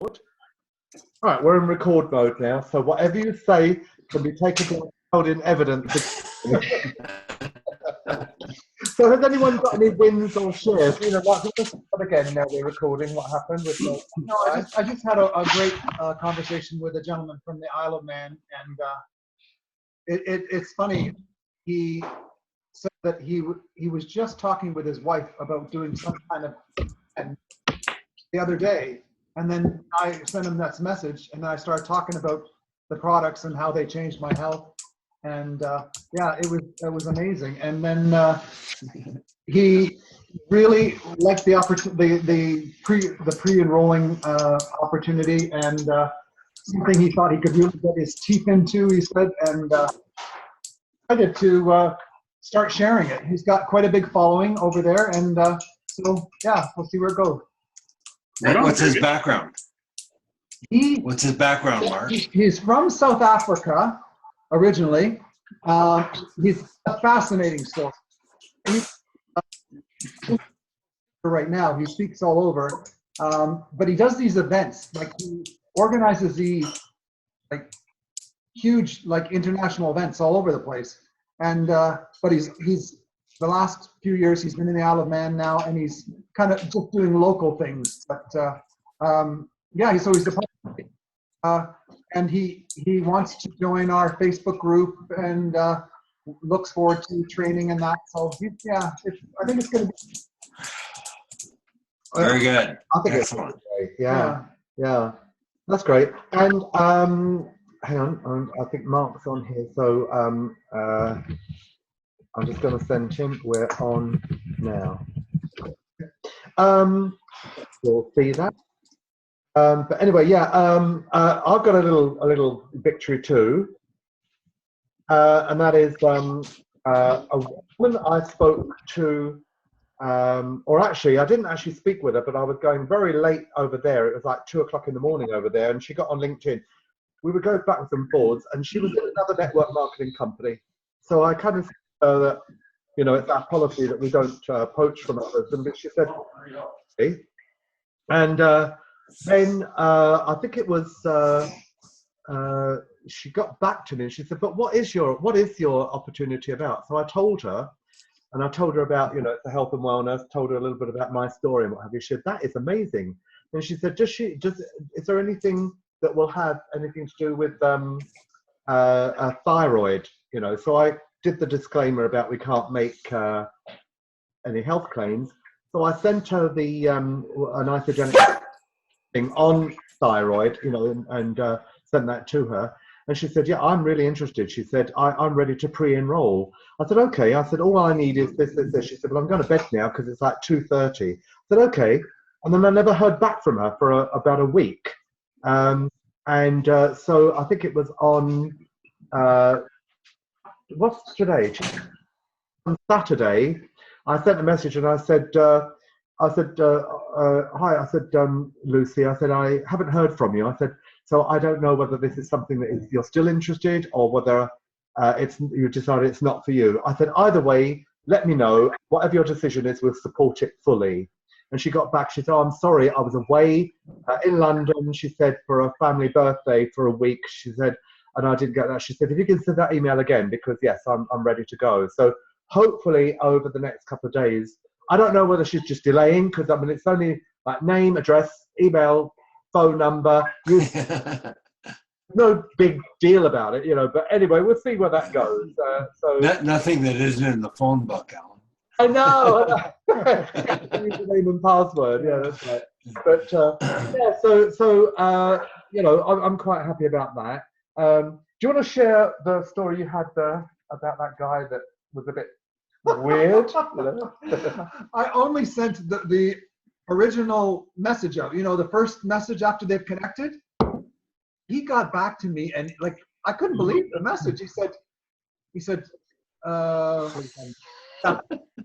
All right, we're in record mode now, so whatever you say can be taken and held in evidence. So has anyone got any wins or shares? You know, like this again. Now we're recording. What happened with the? No, I just had a great conversation with a gentleman from the Isle of Man, and it's funny. He said that he was just talking with his wife about doing some kind of and the other day, and then I sent him that message, and I started talking about the products and how they changed my health, and yeah, it was amazing. And then he really liked the opportunity, the pre-enrolling opportunity, and something he thought he could really get his teeth into. He said, and decided to start sharing it. He's got quite a big following over there, and so yeah, we'll see where it goes. What's his background? What's his background, Mark? He's from South Africa originally. He's a fascinating story. Right now, he speaks all over, but he does these events. Like he organizes these like huge, like international events all over the place. And but he's the last few years he's been in the Isle of Man now, and he's kind of just doing local things. But yeah, so he's the and he wants to join our Facebook group, and looks forward to training and that. So yeah, I think it's going to be very good. I think excellent. It's great. Yeah, that's great. And hang on, I think Mark's on here, so I'm just going to send him. We're on now. We'll see that. But anyway, yeah, I've got a little victory too, and that is a woman I spoke to, or actually, I didn't actually speak with her, but I was going very late over there. It was like 2 o'clock in the morning over there, and she got on LinkedIn. We would go backwards and forwards, and she was in another network marketing company. So I kind of said that, you know, it's our policy that we don't poach from others. And she said, okay. And then I think it was she got back to me and she said, but what is your opportunity about? So I told her, and I told her about, you know, it's the health and wellness, told her a little bit about my story and what have you. She said, that is amazing. And she said, is there anything that will have anything to do with a thyroid? You know, so I did the disclaimer about we can't make any health claims. So I sent her the an isogenic thing on thyroid, you know, and sent that to her. And she said, yeah, I'm really interested. She said, I'm ready to pre-enroll. I said, okay. I said, all I need is this. She said, well, I'm going to bed now because it's like 2:30. I said, okay. And then I never heard back from her for about a week. So I think it was on, what's today? On Saturday, I sent a message and I said, hi, I said, Lucy, I said, I haven't heard from you. I said, so I don't know whether this is something that you're still interested or whether you decided it's not for you. I said, either way, let me know. Whatever your decision is, we'll support it fully. And she got back, she said, oh, I'm sorry, I was away in London, she said, for a family birthday for a week. She said, and I didn't get that. She said, if you can send that email again, because yes, I'm ready to go. So hopefully over the next couple of days, I don't know whether she's just delaying, because I mean, it's only like name, address, email, phone number. No big deal about it, you know, but anyway, we'll see where that goes. Nothing that isn't in the phone book, Alan. I know. Username and password. Yeah, that's right. But yeah, so you know, I'm quite happy about that. Do you want to share the story you had there about that guy that was a bit weird? You know? I only sent the original message out. You know, the first message after they've connected. He got back to me, and like I couldn't believe the message. He said.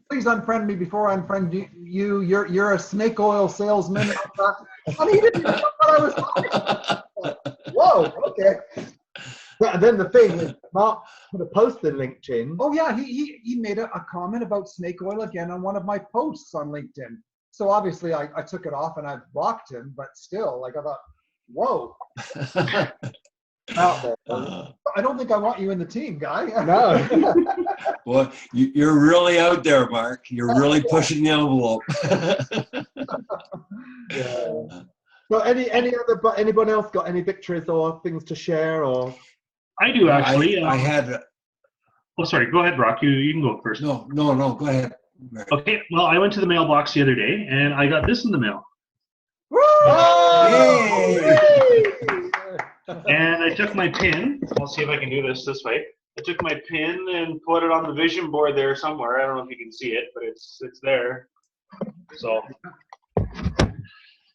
Please unfriend me before I unfriend you. You're a snake oil salesman. And he didn't know what I was talking about. Whoa, okay. But then the thing is, Mark put a post in LinkedIn. Oh yeah, he made a comment about snake oil again on one of my posts on LinkedIn. So obviously I took it off and I blocked him, but still, like I thought, Whoa. Out there. I don't think I want you in the team, Guy. No. Well, you're really out there, Mark. You're really pushing the envelope. Yeah. So anyone else got any victories or things to share or? I do actually. I had. Oh, sorry. Go ahead, Brock. You can go first. No. Go ahead. Okay. Well, I went to the mailbox the other day, and I got this in the mail. Yay! And I took my pin. I'll see if I can do this way. I took my pin and put it on the vision board there somewhere. I don't know if you can see it, but it's there. So.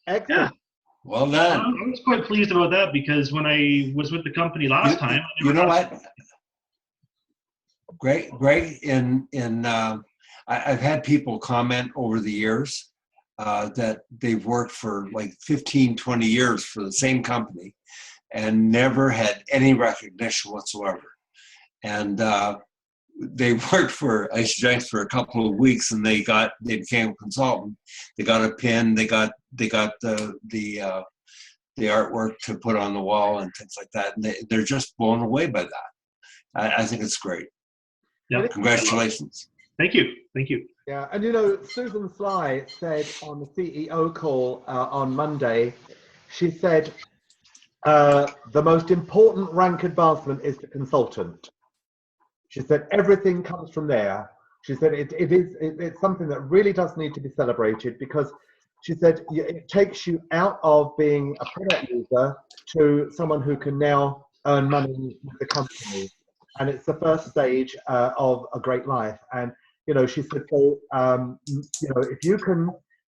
Excellent. Yeah. Well done. I was quite pleased about that because when I was with the company last time, you know what? Great. I've had people comment over the years that they've worked for like 15, 20 years for the same company and never had any recognition whatsoever. And they worked for HFF for a couple of weeks, and they became a consultant. They got a pin. They got the artwork to put on the wall and things like that. And they're just blown away by that. I think it's great. Yeah. Congratulations. Thank you. Yeah, and Susan Sly said on the CEO call on Monday, she said the most important rank advancement is the consultant. She said everything comes from there. She said it's something that really does need to be celebrated because she said it takes you out of being a product user to someone who can now earn money with the company. And it's the first stage of a great life. And, she said, so, if you can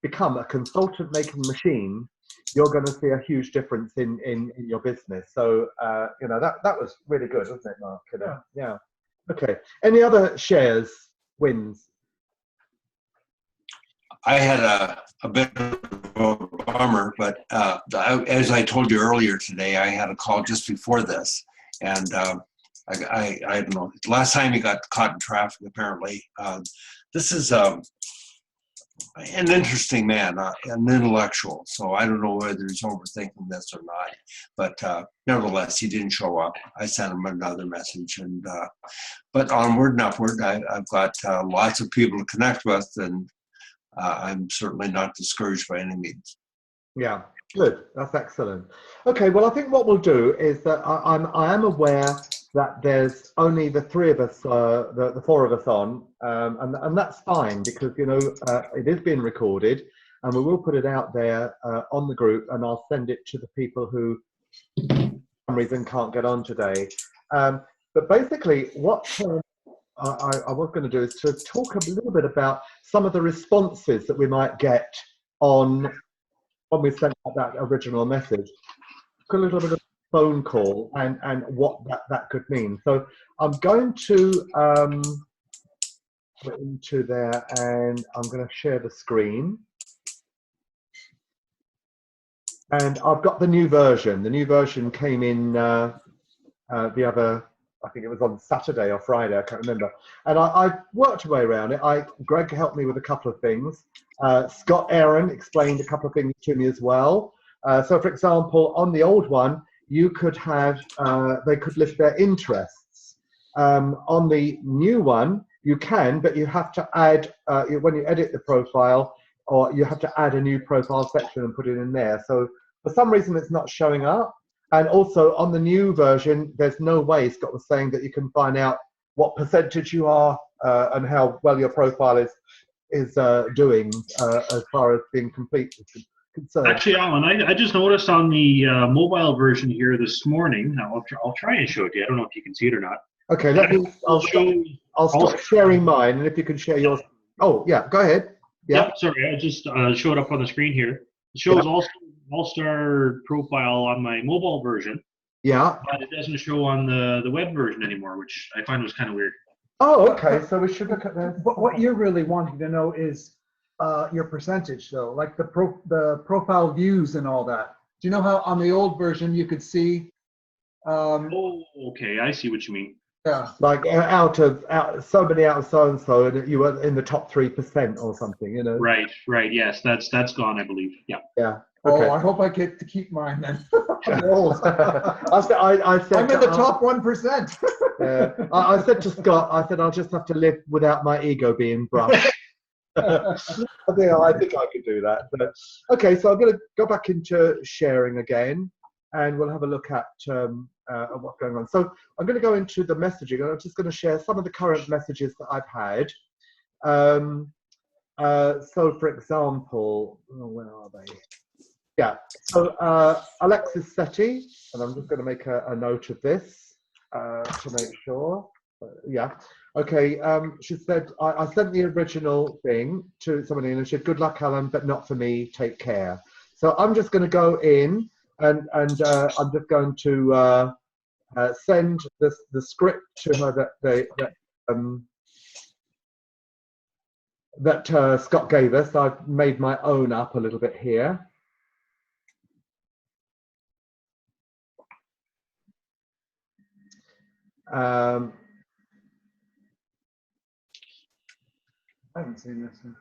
become a consultant making machine, you're going to see a huge difference in your business. So, that was really good, wasn't it, Mark? Yeah. Okay. Any other shares, wins? I had a bit of a bummer, but as I told you earlier today, I had a call just before this, and I don't know. Last time he got caught in traffic, apparently. This is an interesting man, an intellectual. So I don't know whether he's overthinking this or not. But nevertheless, he didn't show up. I sent him another message. But onward and upward, I've got lots of people to connect with, and I'm certainly not discouraged by any means. Yeah, good. That's excellent. Okay, well, I think what we'll do is that I am aware that there's only the three of us, the four of us on, and that's fine because it is being recorded, and we will put it out there on the group, and I'll send it to the people who, for some reason, can't get on today. But basically, what I was going to do is to talk a little bit about some of the responses that we might get on when we sent out that original message. A little bit of phone call and what that could mean. So I'm going to put into there, and I'm going to share the screen. And I've got the new version. The new version came in the other, I think it was on Saturday or Friday, I can't remember. And I worked my way around it. Greg helped me with a couple of things. Scott Aaron explained a couple of things to me as well. So for example, on the old one, you could have, they could list their interests. On the new one, you can, but you have to add, when you edit the profile, or you have to add a new profile section and put it in there. So for some reason, it's not showing up. And also on the new version, there's no way, Scott was saying, that you can find out what percentage you are and how well your profile is doing as far as being complete is concerned. Actually, Alan, I just noticed on the mobile version here this morning. Now I'll try and show it to you. I don't know if you can see it or not. Okay, I'll stop sharing mine, and if you can share yours. Oh yeah, go ahead. Yeah, sorry, I just showed up on the screen here. It shows All-Star profile on my mobile version. Yeah. But it doesn't show on the web version anymore, which I find was kind of weird. Oh, okay. So we should look at this. But what you're really wanting to know is your percentage, though, like the profile views and all that. Do you know how on the old version you could see? Oh, okay. I see what you mean. Yeah. Like somebody out of so and so, and you were in the top 3% or something, Right. Yes, that's gone, I believe. Yeah. Yeah. Okay. Oh, I hope I get to keep mine then. I'm old. I said I'm in the top 1%. I said to Scott, I said I'll just have to live without my ego being brushed. I think I could do that. But, okay, so I'm going to go back into sharing again, and we'll have a look at what's going on. So I'm going to go into the messaging, and I'm just going to share some of the current messages that I've had. So, for example, where are they? Yeah. So Alexis Setti, and I'm just going to make a note of this to make sure. Yeah. Okay. She said, I sent the original thing to somebody and she said, good luck, Alan, but not for me. Take care. So I'm just going to go in and I'm just going to send the script to her that Scott gave us. I've made my own up a little bit here. I haven't seen this one.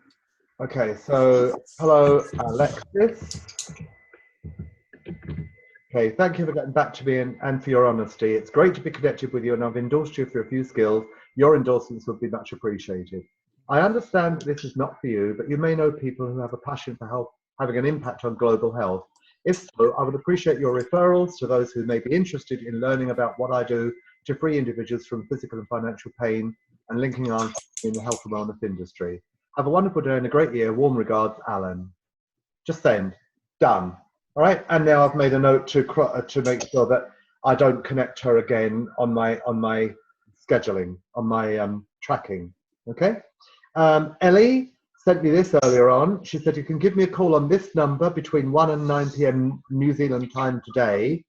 Okay, so hello, Alexis. Okay, thank you for getting back to me and for your honesty. It's great to be connected with you, and I've endorsed you for a few skills. Your endorsements would be much appreciated. I understand that this is not for you, but you may know people who have a passion for health, having an impact on global health. If so, I would appreciate your referrals to those who may be interested in learning about what I do to free individuals from physical and financial pain and linking arms in the health and wellness industry. Have a wonderful day and a great year. Warm regards, Alan. Just send. Done. All right. And now I've made a note to make sure that I don't connect her again on my scheduling, on my tracking. Okay. Ellie sent me this earlier on. She said, you can give me a call on this number between 1 and 9 p.m. New Zealand time today.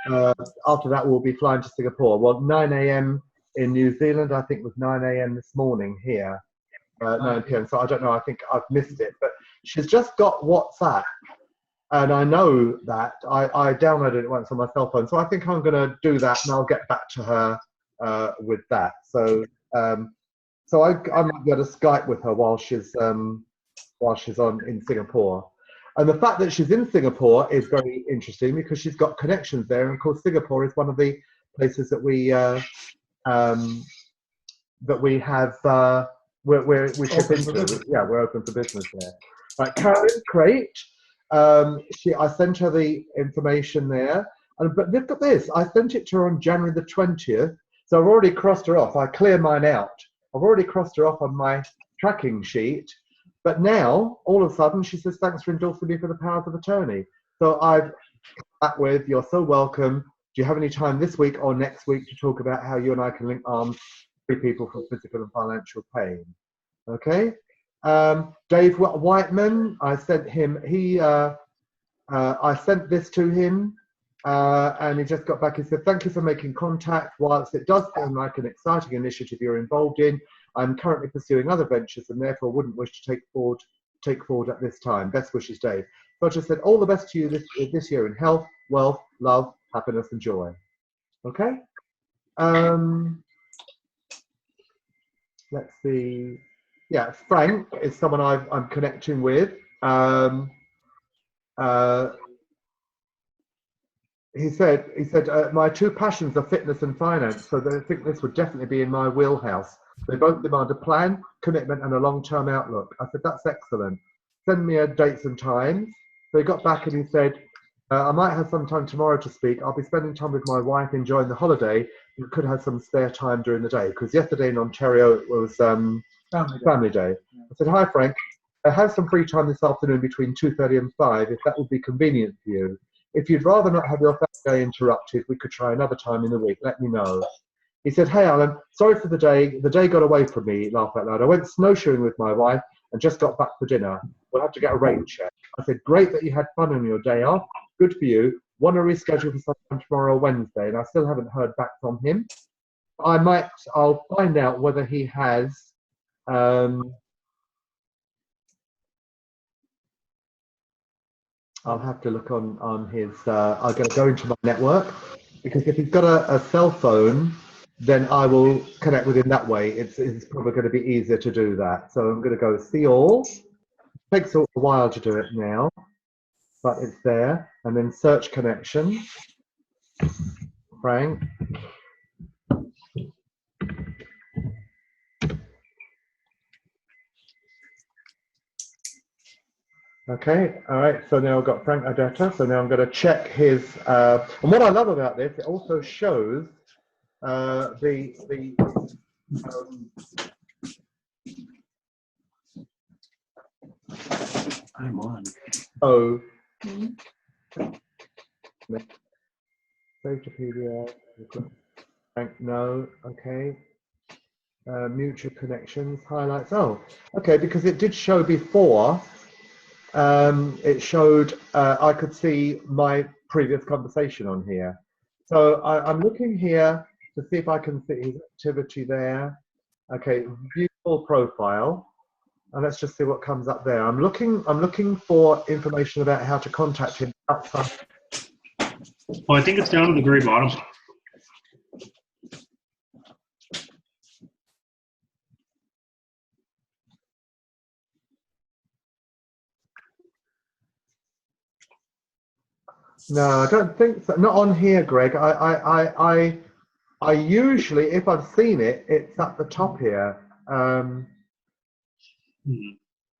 After that, we'll be flying to Singapore. Well, 9 a.m. in New Zealand, I think was 9 a.m. this morning here. 9 p.m. So I don't know, I think I've missed it, but she's just got WhatsApp, and I know that I downloaded it once on my cell phone, so I think I'm going to do that, and I'll get back to her with that. So so I might be able to Skype with her while she's in Singapore. And the fact that she's in Singapore is very interesting because she's got connections there, and of course Singapore is one of the places that we have. We ship into. Yeah, we're open for business there. Right, Karen Crate. I sent her the information there, but look at this. I sent it to her on January the 20th, so I've already crossed her off. I clear mine out. I've already crossed her off on my tracking sheet, but now all of a sudden she says, "Thanks for endorsing me for the powers of attorney." So I've back with, "You're so welcome. Do you have any time this week or next week to talk about how you and I can link arms? Free people from physical and financial pain." Okay. Dave Whiteman, I sent him. I sent this to him, and he just got back. He said, "Thank you for making contact. Whilst it does sound like an exciting initiative you're involved in, I'm currently pursuing other ventures and therefore wouldn't wish to take forward at this time. Best wishes, Dave." So I just said, all the best to you this year in health, wealth, love, happiness, and joy. Okay. Let's see. Yeah, Frank is someone I'm connecting with. He said, my two passions are fitness and finance, so I think this would definitely be in my wheelhouse. They both demand a plan, commitment, and a long-term outlook. I said, that's excellent. Send me a dates and times. So he got back and he said, I might have some time tomorrow to speak. I'll be spending time with my wife enjoying the holiday. You could have some spare time during the day, because yesterday in Ontario it was family day. I said, hi Frank, I have some free time this afternoon between 2:30 and 5 if that would be convenient for you. If you'd rather not have your family day interrupted, we could try another time in the week. Let me know. He said, hey Alan, sorry for the day. The day got away from me, laugh out loud. I went snowshoeing with my wife and just got back for dinner. We'll have to get a rain check. I said, great that you had fun on your day off. Good for you. Want to reschedule for sometime tomorrow or Wednesday? And I still haven't heard back from him. I'll find out whether he has I'll have to look on his I'm going to go into my network, because if he's got a cell phone, then I will connect with him that way. It's probably going to be easier to do that. So I'm going to go see all. It takes a while to do it now. but it's there. And then search connection, Frank. Okay, all right, so now I've got Frank Odetta, so now I'm going to check his, and what I love about this, it also shows I'm on. oh, save to PDF, Frank, no, okay, mutual connections, highlights, oh, okay, because it did show before, it showed I could see my previous conversation on here. So I'm looking here to see if I can see his activity there. Okay, view full profile, and let's just see what comes up there. I'm looking for information about how to contact him outside. Oh, I think it's down to the very bottom. No, I don't think so. Not on here, Greg. I usually, if I've seen it, it's at the top here.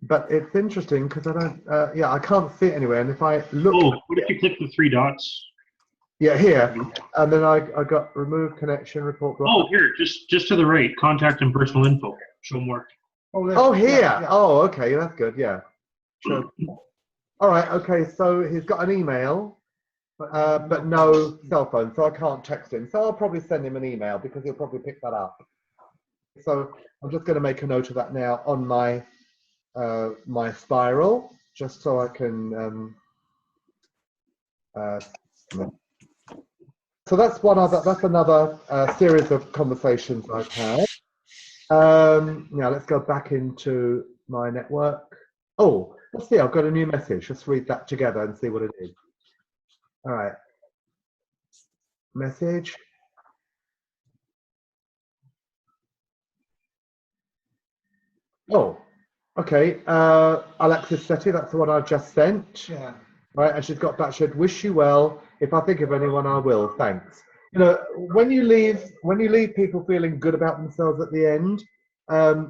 But it's interesting because I don't. Yeah, I can't see it anywhere. And if I look, Oh, what if you click the three dots? yeah, here, and then I got remove connection report. Oh, here, just to the right, contact and personal info. Show more. Oh, here. Yeah. Oh, okay, that's good. Yeah. Sure. All right. Okay. So he's got an email, but no cell phone, so I can't text him. So I'll probably send him an email because he'll probably pick that up. So I'm just going to make a note of that now on my my spiral, just so I can. So that's another series of conversations I've had. Now let's go back into my network. Oh, let's see, I've got a new message. Let's read that together and see what it is. All right. Message. Oh, okay. Alexis Setti, that's the one I've just sent. Yeah. Right, and she's got back, she said, wish you well. If I think of anyone, I will. Thanks. You know, when you leave people feeling good about themselves at the end,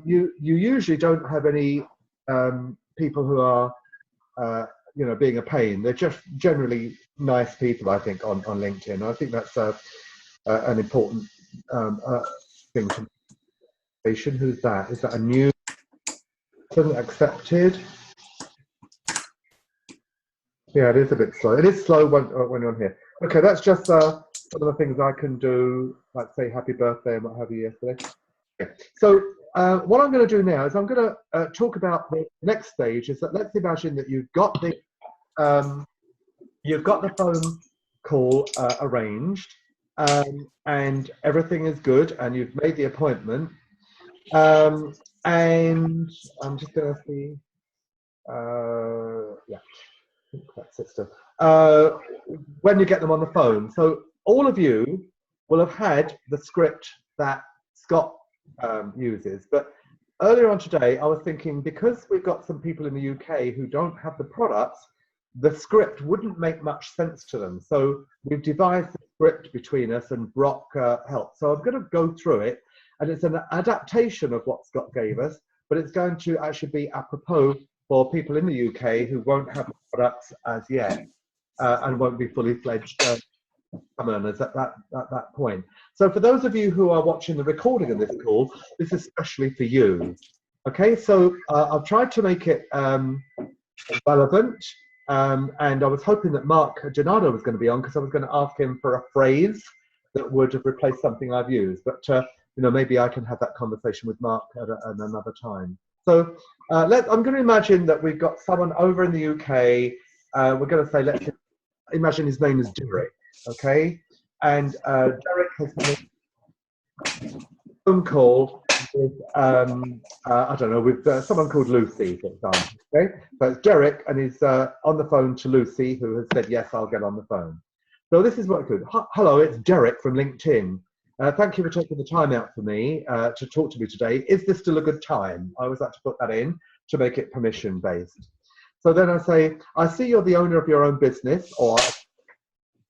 you usually don't have any people who are, you know, being a pain. They're just generally nice people, I think, on LinkedIn. I think that's an important thing to mention. Who's that? Is that a new person accepted? Yeah, it is a bit slow. It is slow when you're on here. Okay, that's just some of the things I can do, like say happy birthday and what have you yesterday. Okay. So what I'm going to do now is I'm going to talk about the next stage. Is that let's imagine that you've got the phone call arranged and everything is good and you've made the appointment. And I'm just going to see. Yeah. That's it still. When you get them on the phone. So all of you will have had the script that Scott uses. But earlier on today, I was thinking because we've got some people in the UK who don't have the products, the script wouldn't make much sense to them. So we've devised the script between us and Brock helped. So I'm going to go through it. And it's an adaptation of what Scott gave us, but it's going to actually be apropos for people in the UK who won't have products as yet and won't be fully fledged earners at that point. So for those of you who are watching the recording of this call, this is especially for you. Okay, so I've tried to make it relevant, and I was hoping that Mark Gennaro was going to be on because I was going to ask him for a phrase that would have replaced something I've used. But you know, maybe I can have that conversation with Mark at another time. So I'm going to imagine that we've got someone over in the UK. We're going to say, let's imagine his name is Derek, okay? And Derek has made a phone call with, I don't know, with someone called Lucy, for example, okay? So it's Derek, and he's on the phone to Lucy, who has said, yes, I'll get on the phone. So this is what I could. Hello, it's Derek from LinkedIn. Thank you for taking the time out for me to talk to me today. Is this still a good time? I always like to put that in to make it permission-based. So then I say, I see you're the owner of your own business or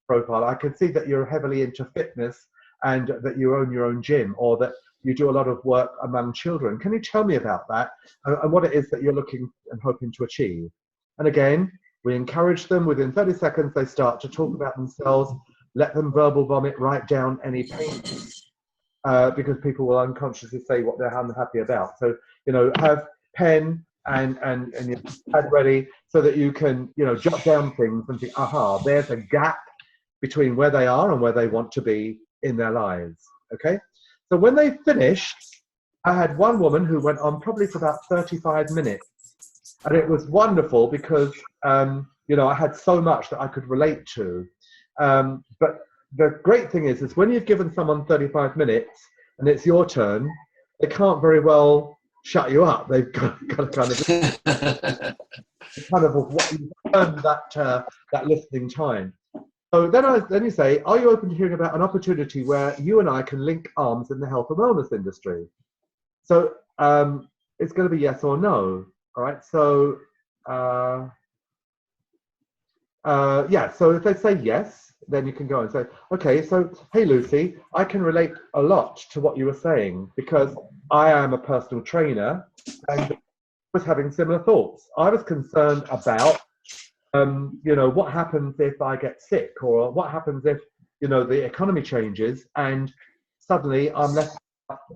profile. I can see that you're heavily into fitness and that you own your own gym, or that you do a lot of work among children. Can you tell me about that and what it is that you're looking and hoping to achieve? And again, we encourage them. Within 30 seconds, they start to talk about themselves. Let them verbal vomit, write down any pain, because people will unconsciously say what they're unhappy about. So, you know, have pen and your pad ready so that you can, you know, jot down things and think, aha, there's a gap between where they are and where they want to be in their lives. Okay? So when they finished, I had one woman who went on probably for about 35 minutes. And it was wonderful because, you know, I had so much that I could relate to. But the great thing is when you've given someone 35 minutes and it's your turn, they can't very well shut you up. They've got to kind of earn that listening time. So then you say, are you open to hearing about an opportunity where you and I can link arms in the health and wellness industry? So it's going to be yes or no. All right. So yeah. So if they say yes, then you can go and say, okay. So hey, Lucy, I can relate a lot to what you were saying because I am a personal trainer and was having similar thoughts. I was concerned about you know, what happens if I get sick, or what happens if, you know, the economy changes and suddenly I'm left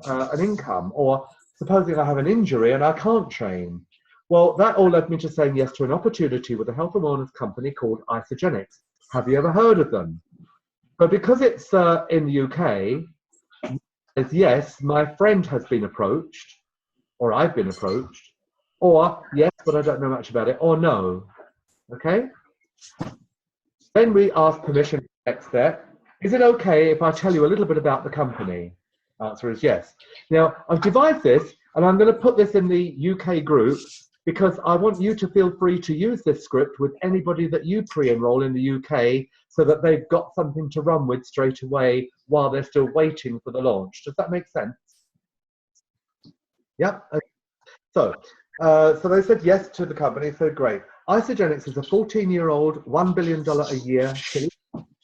an income, or supposing I have an injury and I can't train. Well, that all led me to saying yes to an opportunity with a health and wellness company called Isogenics. Have you ever heard of them? But because it's in the UK, it's yes, my friend has been approached, or I've been approached, or yes, but I don't know much about it, or no. Okay? Then we ask permission for the next step. Is it okay if I tell you a little bit about the company? Answer is yes. Now, I've devised this, and I'm going to put this in the UK group because I want you to feel free to use this script with anybody that you pre-enroll in the UK so that they've got something to run with straight away while they're still waiting for the launch. Does that make sense? Yeah. Okay. So they said yes to the company, so great. Isogenics is a 14-year-old, $1 billion a year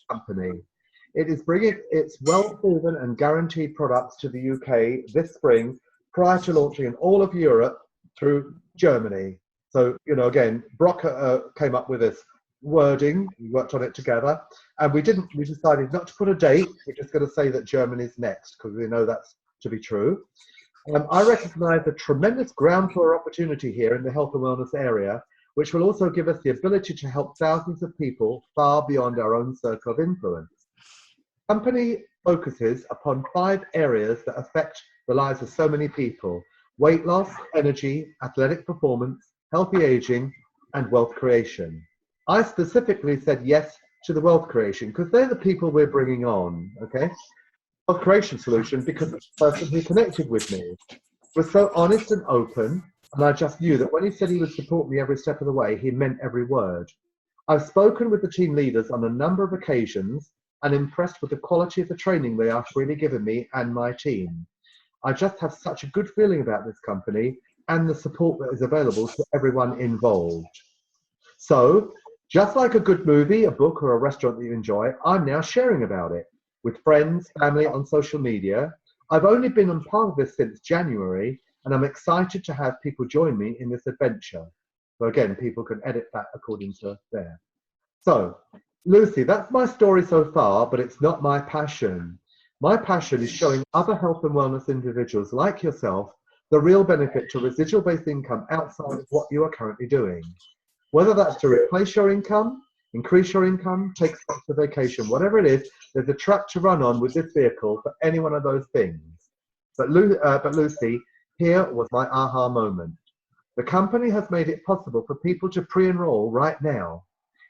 company. It is bringing its well-proven and guaranteed products to the UK this spring prior to launching in all of Europe through Germany. So, you know, again, Brock came up with this wording, we worked on it together, and we decided not to put a date, we're just going to say that Germany's next because we know that's to be true. I recognise a tremendous ground floor opportunity here in the health and wellness area, which will also give us the ability to help thousands of people far beyond our own circle of influence. The company focuses upon 5 areas that affect the lives of so many people: weight loss, energy, athletic performance, healthy aging, and wealth creation. I specifically said yes to the wealth creation because they're the people we're bringing on, okay? Wealth creation solution because the person who connected with me was so honest and open, and I just knew that when he said he would support me every step of the way, he meant every word. I've spoken with the team leaders on a number of occasions and impressed with the quality of the training they are freely giving me and my team. I just have such a good feeling about this company and the support that is available to everyone involved. So, just like a good movie, a book, or a restaurant that you enjoy, I'm now sharing about it with friends, family, on social media. I've only been on part of this since January, and I'm excited to have people join me in this adventure. So again, people can edit that according to there. So, Lucy, that's my story so far, but it's not my passion. My passion is showing other health and wellness individuals like yourself the real benefit to residual-based income outside of what you are currently doing. Whether that's to replace your income, increase your income, take stock to vacation, whatever it is, there's a track to run on with this vehicle for any one of those things. But Lucy, here was my aha moment. The company has made it possible for people to pre-enroll right now,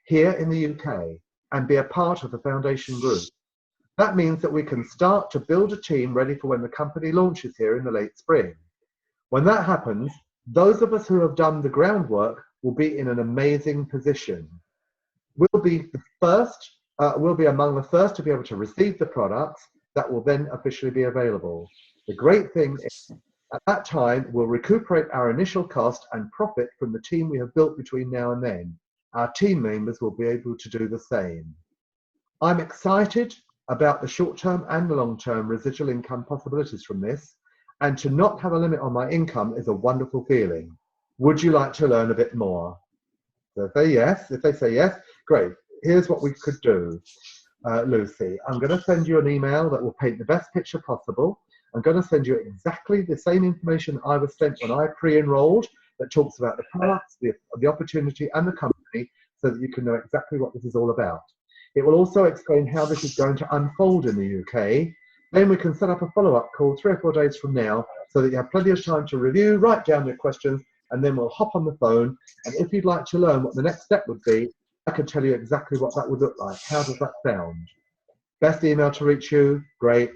here in the UK, and be a part of the foundation group. That means that we can start to build a team ready for when the company launches here in the late spring. When that happens, those of us who have done the groundwork will be in an amazing position. We'll be among the first to be able to receive the products that will then officially be available. The great thing is At that time, we'll recuperate our initial cost and profit from the team we have built between now and then. Our team members will be able to do the same. I'm excited about the short-term and long-term residual income possibilities from this, and to not have a limit on my income is a wonderful feeling. Would you like to learn a bit more? So if they say yes, great. Here's what we could do, Lucy. I'm going to send you an email that will paint the best picture possible. I'm going to send you exactly the same information I was sent when I pre-enrolled, that talks about the products, the opportunity, and the company, so that you can know exactly what this is all about. It will also explain how this is going to unfold in the UK. Then we can set up a follow-up call 3 or 4 days from now, so that you have plenty of time to review, write down your questions, and then we'll hop on the phone. And if you'd like to learn what the next step would be, I can tell you exactly what that would look like. How does that sound? Best email to reach you? Great.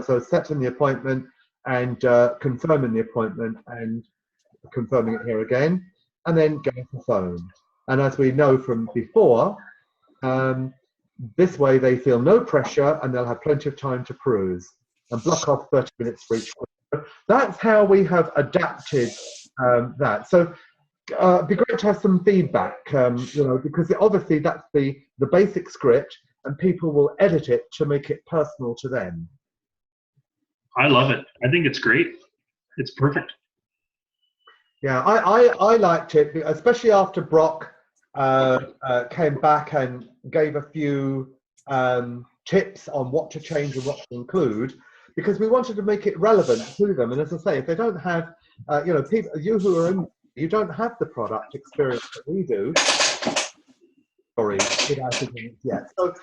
So setting the appointment and confirming the appointment and confirming it here again, and then go to the phone. And as we know from before, this way they feel no pressure and they'll have plenty of time to peruse and block off 30 minutes for each one. That's how we have adapted that. So it'd be great to have some feedback, because obviously that's the basic script, and people will edit it to make it personal to them. I love it. I think it's great. It's perfect. Yeah, I liked it, especially after Brock came back and gave a few tips on what to change and what to include, because we wanted to make it relevant to them. And as I say, if they don't have, people, you who are in, you don't have the product experience that we do. Sorry, yeah. So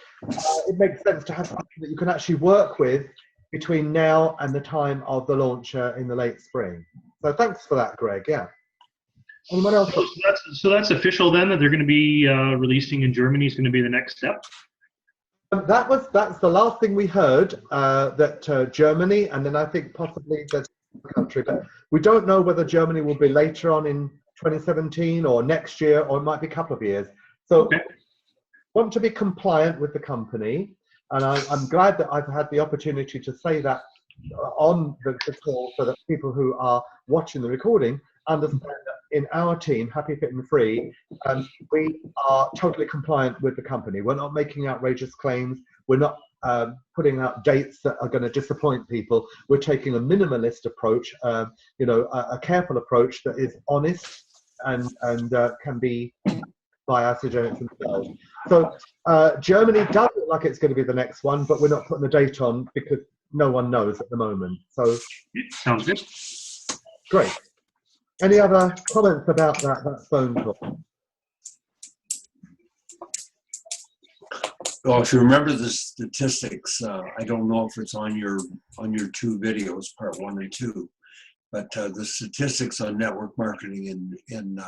it makes sense to have something that you can actually work with between now and the time of the launch in the late spring. So thanks for that, Greg. Yeah. Anyone else? So that's official then, that they're going to be releasing in Germany is going to be the next step? That's the last thing we heard, that Germany, and then I think possibly there's a country, but we don't know whether Germany will be later on in 2017 or next year, or it might be a couple of years. So okay. Want to be compliant with the company, and I'm glad that I've had the opportunity to say that on the call, so that people who are watching the recording understand that in our team, Happy Fit and Free, we are totally compliant with the company. We're not making outrageous claims. We're not putting out dates that are going to disappoint people. We're taking a minimalist approach, a careful approach that is honest and can be by Isagenix themselves. So Germany does look like it's going to be the next one, but we're not putting the date on because no one knows at the moment. So sounds good. Great. Any other comments about that phone call? Well, if you remember the statistics, I don't know if it's on your 2 videos, part 1 and 2, but the statistics on network marketing in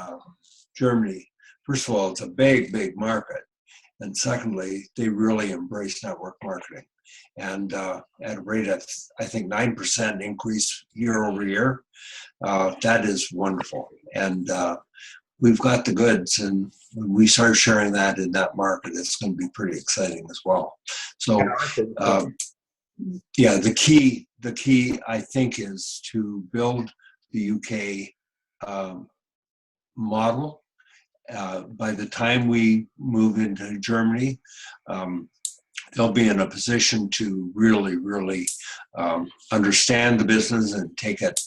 Germany. First of all, it's a big market, and secondly, they really embrace network marketing, and at a rate of, I think, 9% increase year over year. That is wonderful, and we've got the goods, and when we start sharing that in that market, it's going to be pretty exciting as well. So, yeah, the key I think is to build the UK model. By the time we move into Germany, they'll be in a position to really understand the business and take it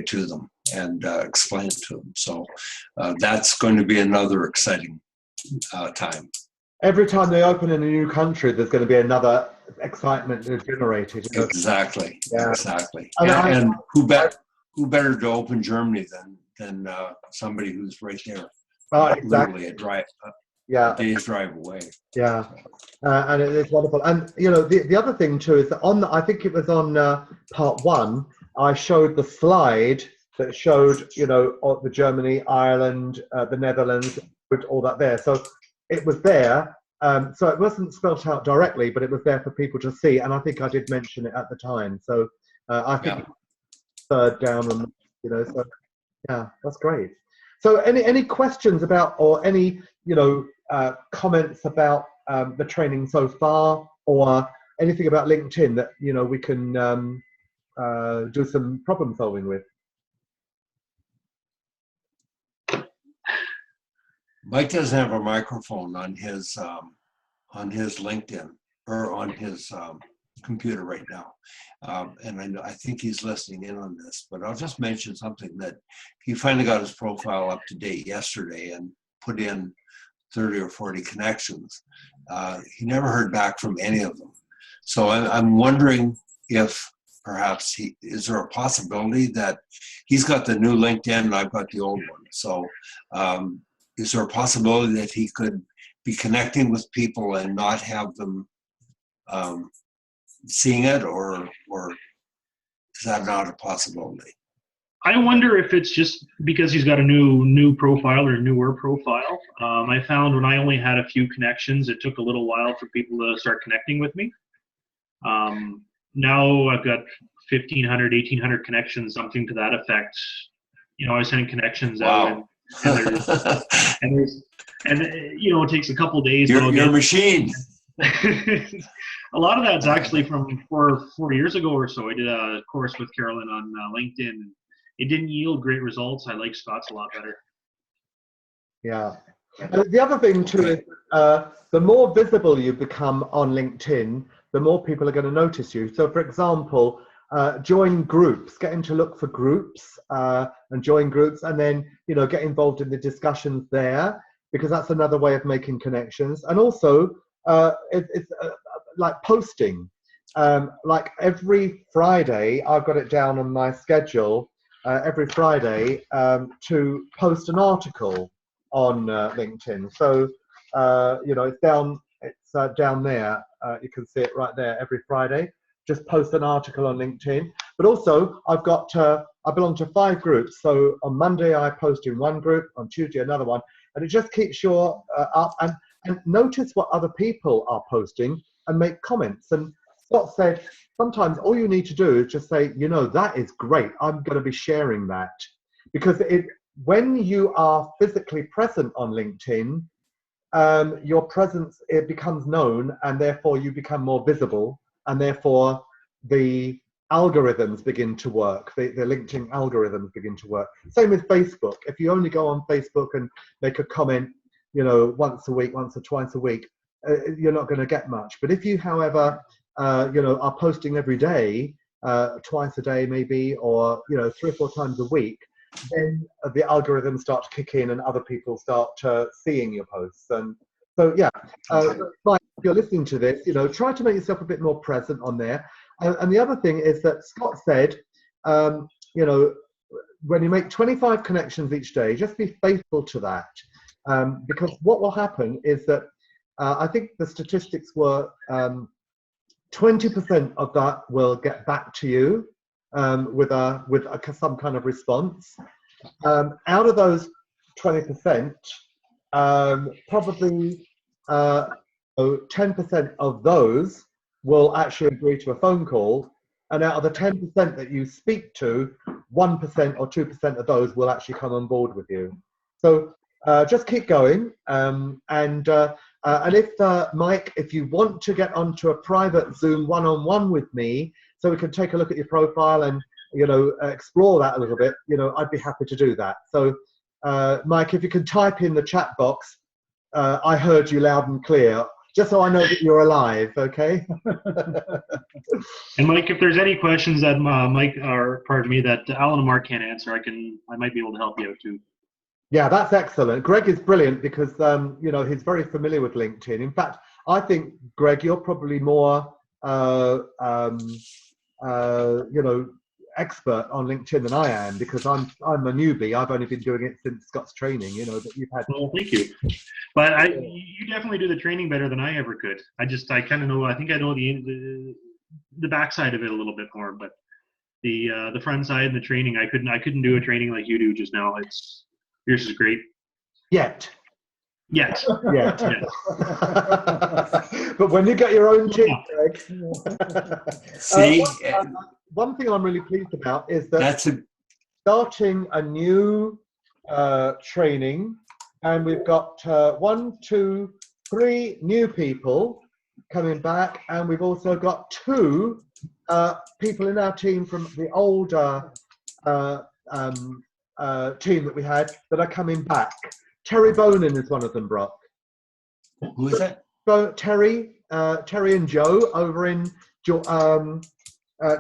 to them and explain it to them. So that's going to be another exciting time. Every time they open in a new country, there's going to be another excitement generated. Exactly. Yeah. Exactly. And who better to open Germany than somebody who's right there? Exactly. Literally a day's drive away. Yeah, and it's wonderful. And the other thing too is that I think it was on part 1, I showed the slide that showed the Germany, Ireland, the Netherlands, all that there. So it was there. So it wasn't spelt out directly, but it was there for people to see. And I think I did mention it at the time. So I think third down, and So yeah, that's great. So any questions about, or any comments about the training so far, or anything about LinkedIn that we can do some problem solving with. Mike doesn't have a microphone on his LinkedIn or on his computer right now, and I think he's listening in on this. But I'll just mention something that he finally got his profile up to date yesterday and put in 30 or 40 connections. He never heard back from any of them. So I'm wondering if perhaps is there a possibility that he's got the new LinkedIn and I've got the old one. So is there a possibility that he could be connecting with people and not have them seeing it, or is that not a possibility? I wonder if it's just because he's got a new profile or a newer profile. I found when I only had a few connections, it took a little while for people to start connecting with me. Now I've got 1,500, 1,800 connections, something to that effect. You know, I was sending connections out, and it takes a couple days. You're a machine. A lot of that's actually from 4 years ago or so. I did a course with Carolyn on LinkedIn. It didn't yield great results. I like Scott's a lot better. Yeah. The other thing too is the more visible you become on LinkedIn, the more people are going to notice you. So for example, join groups, getting to look for groups and join groups, and then, get involved in the discussions there, because that's another way of making connections. And also it's like posting. Like every Friday, I've got it down on my schedule, every Friday to post an article on LinkedIn. So, it's down there. You can see it right there every Friday. Just post an article on LinkedIn. But also, I belong to 5 groups. So on Monday, I post in one group, on Tuesday, another one. And it just keeps you up. And notice what other people are posting and make comments. And Scott said, sometimes all you need to do is just say, that is great. I'm going to be sharing that. Because when you are physically present on LinkedIn, your presence, it becomes known, and therefore you become more visible, and therefore the algorithms begin to work. The LinkedIn algorithms begin to work. Same with Facebook. If you only go on Facebook and make a comment, once a week, once or twice a week, you're not going to get much. But if you, however, are posting every day, twice a day maybe, or 3 or 4 times a week, then the algorithms start to kick in and other people start seeing your posts. And so, yeah, Mike, if you're listening to this, try to make yourself a bit more present on there. And the other thing is that Scott said, when you make 25 connections each day, just be faithful to that. Because what will happen is that I think the statistics were 20% of that will get back to you with some kind of response. Out of those 20%, probably 10% of those will actually agree to a phone call, and out of the 10% that you speak to, 1% or 2% of those will actually come on board with you. So just keep going, and if Mike, if you want to get onto a private Zoom one-on-one with me, so we can take a look at your profile and explore that a little bit, I'd be happy to do that. So Mike, if you can type in the chat box, I heard you loud and clear, just so I know that you're alive, okay? And Mike, if there's any questions that that Alan and Mark can't answer, I might be able to help you out too. Yeah, that's excellent. Greg is brilliant because he's very familiar with LinkedIn. In fact, I think, Greg, you're probably more expert on LinkedIn than I am, because I'm a newbie. I've only been doing it since Scott's training. But you've had. Well, thank you. But you definitely do the training better than I ever could. I kind of know. I think I know the backside of it a little bit more, but the front side and the training, I couldn't do a training like you do just now. Yours is great. Yet. Yes. Yet. Yes. But when you get your own team, Greg. See, one thing I'm really pleased about is that that's starting a new training, and we've got 1, 2, 3 new people coming back, and we've also got 2 people in our team from the older team that we had that are coming back. Terry Bonin is one of them, Brock. Who is that? Terry and Joe over in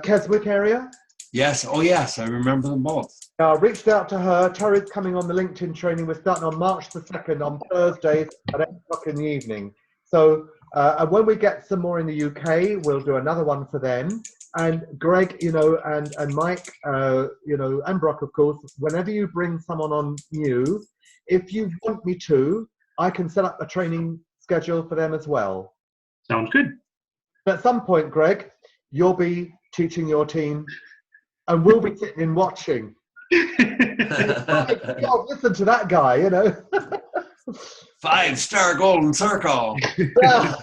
Keswick area. Yes. Oh, yes. I remember them both. I reached out to her. Terry's coming on the LinkedIn training. We're starting on March the 2nd on Thursdays at 8 o'clock in the evening. So and when we get some more in the UK, we'll do another one for them. And Greg, you know, and Mike, you know, and Brock, of course, whenever you bring someone on new, if you want me to, I can set up a training schedule for them as well. Sounds good. At some point, Greg, you'll be teaching your team and we'll be sitting and watching. Oh, listen to that guy, you know. 5-star golden circle. Yeah.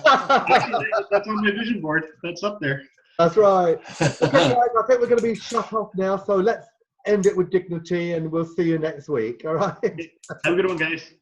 That's on my vision board. That's up there. That's right. Okay, guys, I think we're going to be shut off now, so let's end it with dignity and we'll see you next week. All right. Have a good one, guys.